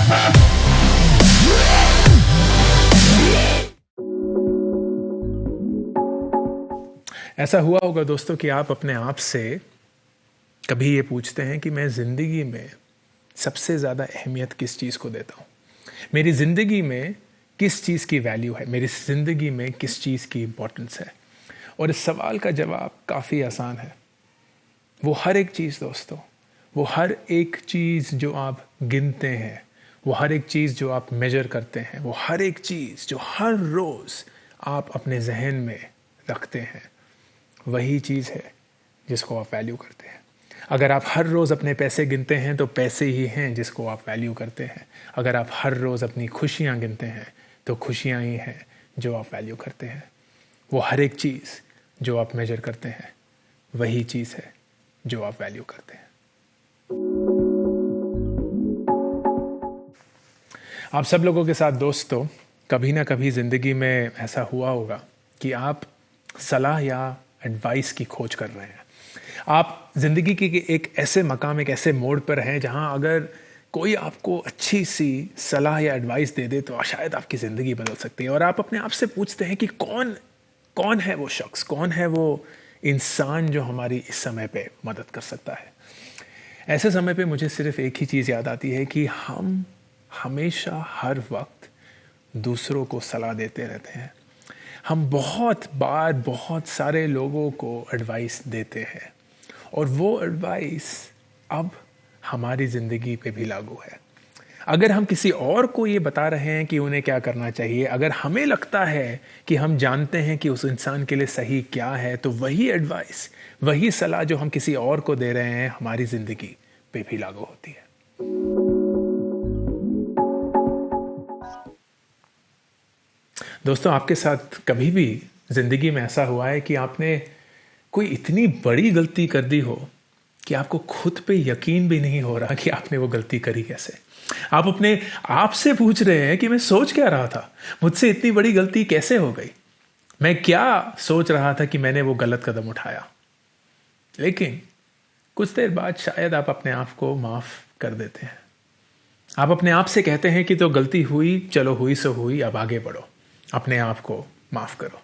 ऐसा हुआ होगा दोस्तों कि आप अपने आप से कभी ये पूछते हैं कि मैं ज़िंदगी में सबसे ज़्यादा अहमियत किस चीज़ को देता हूँ, मेरी ज़िंदगी में किस चीज़ की वैल्यू है, मेरी ज़िंदगी में किस चीज़ की इम्पोर्टेंस है। और इस सवाल का जवाब काफ़ी आसान है। वो हर एक चीज़ दोस्तों, वो हर एक चीज़ जो आप गिनते हैं, वो हर एक चीज़ जो आप मेजर करते हैं, वो हर एक चीज़ जो हर रोज़ आप अपने जहन में रखते हैं, वही चीज़ है जिसको आप वैल्यू करते हैं। अगर आप हर रोज़ अपने पैसे गिनते हैं तो पैसे ही हैं जिसको आप वैल्यू करते हैं। अगर आप हर रोज़ अपनी खुशियाँ गिनते हैं तो खुशियाँ ही हैं जो आप वैल्यू करते हैं। वो हर एक चीज़ जो आप मेजर करते हैं वही चीज़ है जो आप वैल्यू करते हैं। आप सब लोगों के साथ दोस्तों कभी ना कभी ज़िंदगी में ऐसा हुआ होगा कि आप सलाह या एडवाइस की खोज कर रहे हैं। आप ज़िंदगी के एक ऐसे मकाम, एक ऐसे मोड़ पर हैं जहां अगर कोई आपको अच्छी सी सलाह या एडवाइस दे दे तो शायद आपकी ज़िंदगी बदल सकती है। और आप अपने आप से पूछते हैं कि कौन कौन है वो शख्स, कौन है वो इंसान जो हमारी इस समय पे मदद कर सकता है। ऐसे समय पे मुझे सिर्फ एक ही चीज़ याद आती है कि हम हमेशा हर वक्त दूसरों को सलाह देते रहते हैं। हम बहुत बार बहुत सारे लोगों को एडवाइस देते हैं और वो एडवाइस अब हमारी ज़िंदगी पे भी लागू है। अगर हम किसी और को ये बता रहे हैं कि उन्हें क्या करना चाहिए, अगर हमें लगता है कि हम जानते हैं कि उस इंसान के लिए सही क्या है, तो वही एडवाइस, वही सलाह जो हम किसी और को दे रहे हैं हमारी ज़िंदगी पे भी लागू होती है। दोस्तों, आपके साथ कभी भी ज़िंदगी में ऐसा हुआ है कि आपने कोई इतनी बड़ी गलती कर दी हो कि आपको खुद पे यकीन भी नहीं हो रहा कि आपने वो गलती करी कैसे? आप अपने आप से पूछ रहे हैं कि मैं सोच क्या रहा था, मुझसे इतनी बड़ी गलती कैसे हो गई, मैं क्या सोच रहा था कि मैंने वो गलत कदम उठाया। लेकिन कुछ देर बाद शायद आप अपने आप को माफ़ कर देते हैं। आप अपने आप से कहते हैं कि तो गलती हुई, चलो हुई सो हुई, अब आगे बढ़ो, अपने आप को माफ़ करो।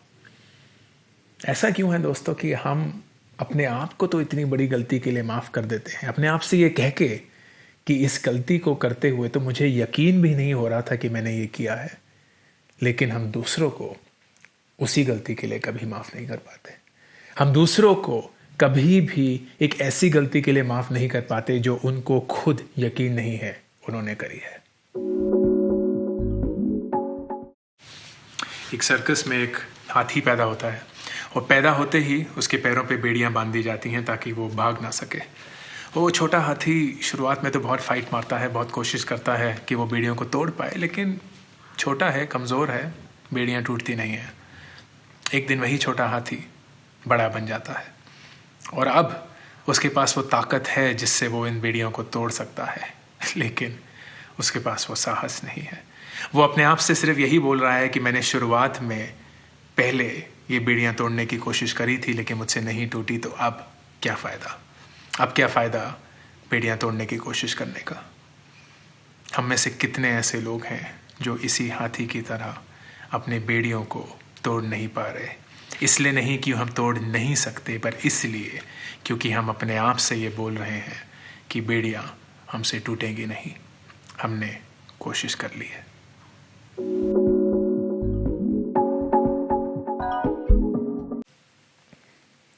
ऐसा क्यों है दोस्तों कि हम अपने आप को तो इतनी बड़ी गलती के लिए माफ़ कर देते हैं, अपने आप से ये कह के कि इस गलती को करते हुए तो मुझे यकीन भी नहीं हो रहा था कि मैंने ये किया है, लेकिन हम दूसरों को उसी गलती के लिए कभी माफ़ नहीं कर पाते। हम दूसरों को कभी भी एक ऐसी गलती के लिए माफ़ नहीं कर पाते जो उनको खुद यकीन नहीं है उन्होंने करी है। एक सर्कस में एक हाथी पैदा होता है और पैदा होते ही उसके पैरों पे बेड़ियां बांध दी जाती हैं ताकि वो भाग ना सके। वो छोटा हाथी शुरुआत में तो बहुत फाइट मारता है, बहुत कोशिश करता है कि वो बेड़ियों को तोड़ पाए, लेकिन छोटा है, कमज़ोर है, बेड़ियां टूटती नहीं हैं। एक दिन वही छोटा हाथी बड़ा बन जाता है और अब उसके पास वो ताकत है जिससे वो इन बेड़ियों को तोड़ सकता है, लेकिन उसके पास वो साहस नहीं है। वो अपने आप से सिर्फ यही बोल रहा है कि मैंने शुरुआत में पहले ये बेड़ियां तोड़ने की कोशिश करी थी लेकिन मुझसे नहीं टूटी, तो अब क्या फ़ायदा, अब क्या फ़ायदा बेड़ियां तोड़ने की कोशिश करने का। हम में से कितने ऐसे लोग हैं जो इसी हाथी की तरह अपने बेड़ियों को तोड़ नहीं पा रहे। इसलिए नहीं कि हम तोड़ नहीं सकते, पर इसलिए क्योंकि हम अपने आप से ये बोल रहे हैं कि बेड़ियां हमसे टूटेंगी नहीं, हमने कोशिश कर ली है।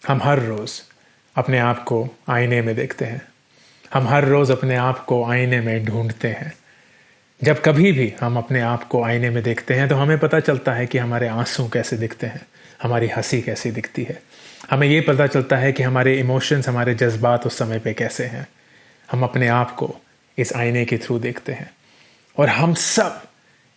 हम हर रोज़ अपने आप को आईने में देखते हैं, हम हर रोज़ अपने आप को आईने में ढूंढते हैं। जब कभी भी हम अपने आप को आईने में देखते हैं तो हमें पता चलता है कि हमारे आंसू कैसे दिखते हैं, हमारी हंसी कैसी दिखती है। हमें ये पता चलता है कि हमारे इमोशंस, हमारे जज्बात उस समय पे कैसे हैं। हम अपने आप को इस आईने के थ्रू देखते हैं और हम सब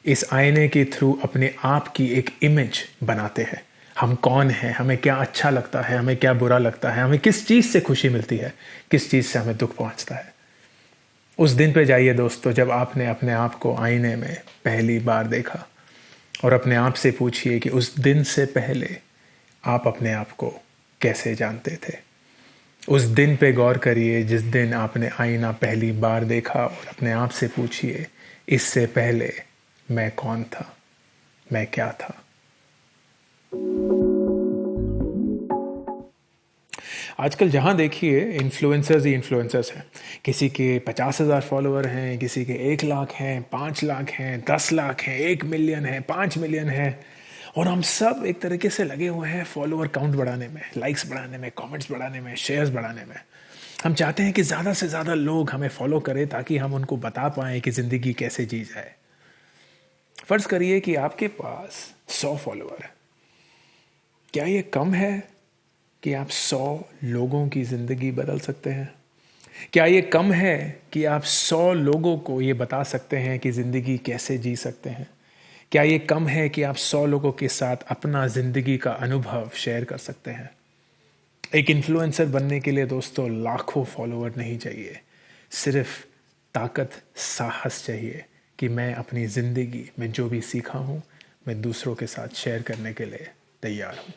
इस आईने के थ्रू अपने आप की एक इमेज बनाते हैं। हम कौन हैं, हमें क्या अच्छा लगता है, हमें क्या बुरा लगता है, हमें किस चीज़ से खुशी मिलती है, किस चीज़ से हमें दुख पहुंचता है। उस दिन पे जाइए दोस्तों जब आपने अपने आप को आईने में पहली बार देखा और अपने आप से पूछिए कि उस दिन से पहले आप अपने आप को कैसे जानते थे। उस दिन पे गौर करिए जिस दिन आपने आईना पहली बार देखा और अपने आप से पूछिए, इससे पहले मैं कौन था, मैं क्या था। आजकल जहाँ देखिए इन्फ्लुएंसर्स ही इन्फ्लुएंसर्स हैं। किसी के 50,000 फॉलोअर हैं, किसी के 1 लाख हैं, 5 लाख हैं, 10 लाख हैं, 1 मिलियन है, 5 मिलियन है। और हम सब एक तरीके से लगे हुए हैं फॉलोअर काउंट बढ़ाने में, लाइक्स बढ़ाने में, कमेंट्स बढ़ाने में, शेयर्स बढ़ाने में। हम चाहते हैं कि ज़्यादा से ज़्यादा लोग हमें फॉलो करें ताकि हम उनको बता पाएँ कि ज़िंदगी कैसे जी जाए। फ़र्ज़ करिए कि आपके पास 100 फॉलोअर है। क्या ये कम है कि आप 100 लोगों की ज़िंदगी बदल सकते हैं? क्या ये कम है कि आप 100 लोगों को ये बता सकते हैं कि ज़िंदगी कैसे जी सकते हैं? क्या ये कम है कि आप 100 लोगों के साथ अपना ज़िंदगी का अनुभव शेयर कर सकते हैं? एक इन्फ्लुएंसर बनने के लिए दोस्तों लाखों फॉलोअर नहीं चाहिए, सिर्फ ताकत, साहस चाहिए कि मैं अपनी ज़िंदगी में जो भी सीखा हूँ मैं दूसरों के साथ शेयर करने के लिए तैयार हूँ।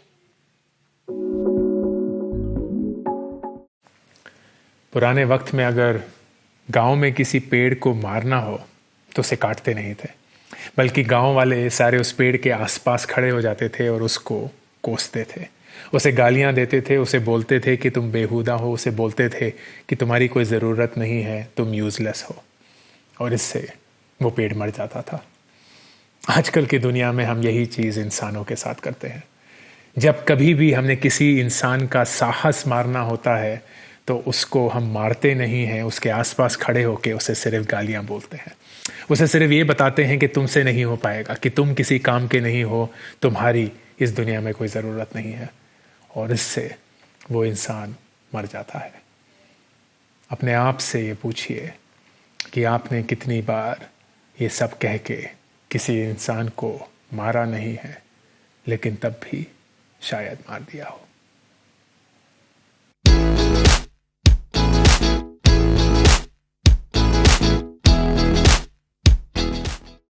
पुराने वक्त में अगर गांव में किसी पेड़ को मारना हो तो उसे काटते नहीं थे, बल्कि गांव वाले सारे उस पेड़ के आसपास खड़े हो जाते थे और उसको कोसते थे, उसे गालियां देते थे, उसे बोलते थे कि तुम बेहुदा हो, उसे बोलते थे कि तुम्हारी कोई ज़रूरत नहीं है, तुम यूज़लेस हो। और इससे वो पेड़ मर जाता था। आजकल की दुनिया में हम यही चीज़ इंसानों के साथ करते हैं। जब कभी भी हमने किसी इंसान का साहस मारना होता है तो उसको हम मारते नहीं हैं, उसके आसपास खड़े होकर उसे सिर्फ गालियां बोलते हैं, उसे सिर्फ ये बताते हैं कि तुमसे नहीं हो पाएगा, कि तुम किसी काम के नहीं हो, तुम्हारी इस दुनिया में कोई ज़रूरत नहीं है। और इससे वो इंसान मर जाता है। अपने आप से ये पूछिए कि आपने कितनी बार ये सब कह के किसी इंसान को मारा नहीं है, लेकिन तब भी शायद मार दिया हो।